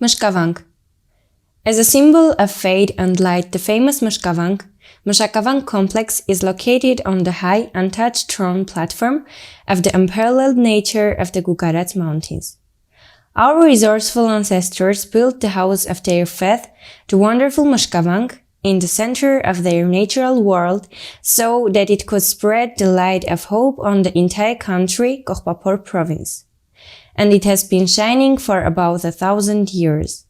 Mshkavank. As a symbol of fate and light, the famous Mshakavank complex is located on the high, untouched throne platform of the unparalleled nature of the Gugarats Mountains. Our resourceful ancestors built the house of their faith, the wonderful Mshkavank, in the center of their natural world so that it could spread the light of hope on the entire country, Koghbopor province. And it has been shining for about 1,000 years.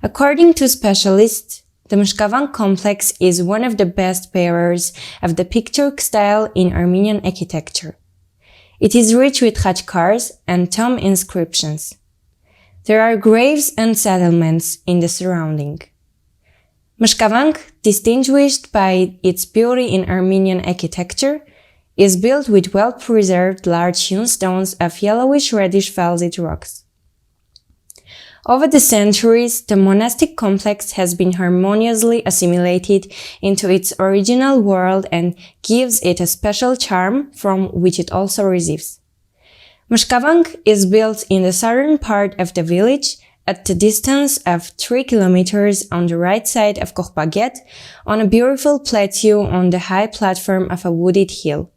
According to specialists, the Mshkavank complex is one of the best bearers of the picturesque style in Armenian architecture. It is rich with khachkars and tomb inscriptions. There are graves and settlements in the surrounding. Mshkavank, distinguished by its beauty in Armenian architecture, is built with well-preserved large hewn stones of yellowish-reddish felsite rocks. Over the centuries, the monastic complex has been harmoniously assimilated into its original world and gives it a special charm from which it also receives. Mshkavank is built in the southern part of the village at the distance of 3 kilometers on the right side of Koghbopor, on a beautiful plateau on the high platform of a wooded hill.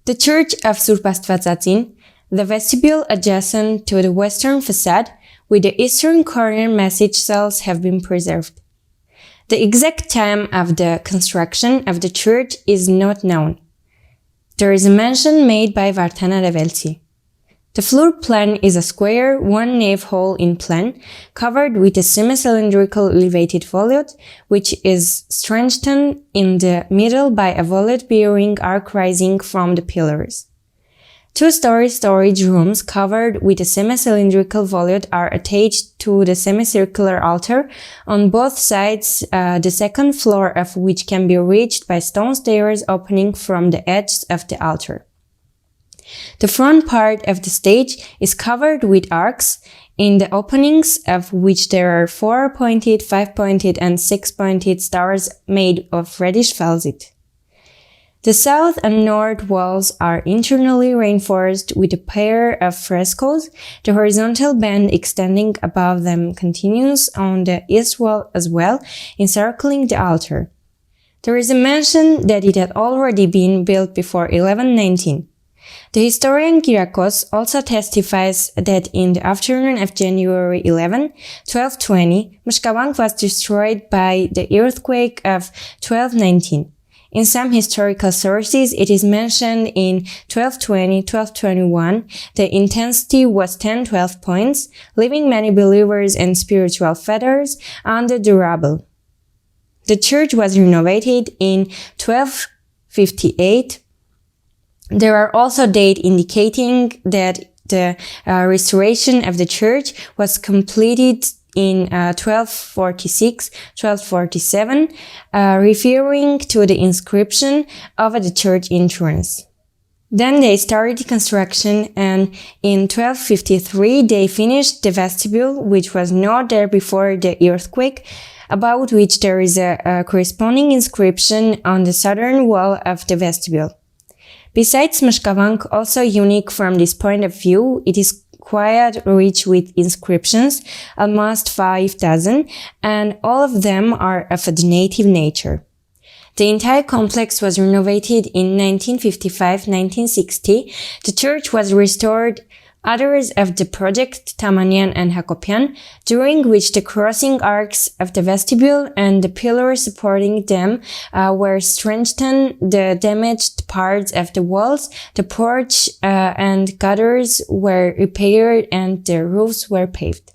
The church of Surpastvatsatin, the vestibule adjacent to the western facade, with the eastern corner message cells have been preserved. The exact time of the construction of the church is not known. There is a mention made by Vartan Revelci. The floor plan is a square, one-nave hall in plan, covered with a semi-cylindrical elevated volute, which is strengthened in the middle by a volute-bearing arch rising from the pillars. Two-story storage rooms covered with a semi-cylindrical volute are attached to the semicircular altar on both sides, the second floor of which can be reached by stone stairs opening from the edge of the altar. The front part of the stage is covered with arcs, in the openings of which there are 4-pointed, 5-pointed, and 6-pointed stars made of reddish felsite. The south and north walls are internally reinforced with a pair of frescoes. The horizontal band extending above them continues on the east wall as well, encircling the altar. There is a mention that it had already been built before 1119. The historian Kyriakos also testifies that in the afternoon of January 11, 1220, Mshkavank was destroyed by the earthquake of 1219. In some historical sources, it is mentioned in 1220, 1221, the intensity was 10-12 points, leaving many believers and spiritual feathers under the rubble. The church was renovated in 1258. There are also dates indicating that the restoration of the church was completed in 1246, 1247, referring to the inscription over the church entrance. Then they started construction, and in 1253 they finished the vestibule, which was not there before the earthquake, about which there is a corresponding inscription on the southern wall of the vestibule. Besides Mshkavank, also unique from this point of view, it is quite rich with inscriptions, almost 5,000, and all of them are of a native nature. The entire complex was renovated in 1955-1960. The church was restored. Others of the project, Tamanian and Hakopian, during which the crossing arcs of the vestibule and the pillars supporting them were strengthened, the damaged parts of the walls, the porch and gutters were repaired, and the roofs were paved.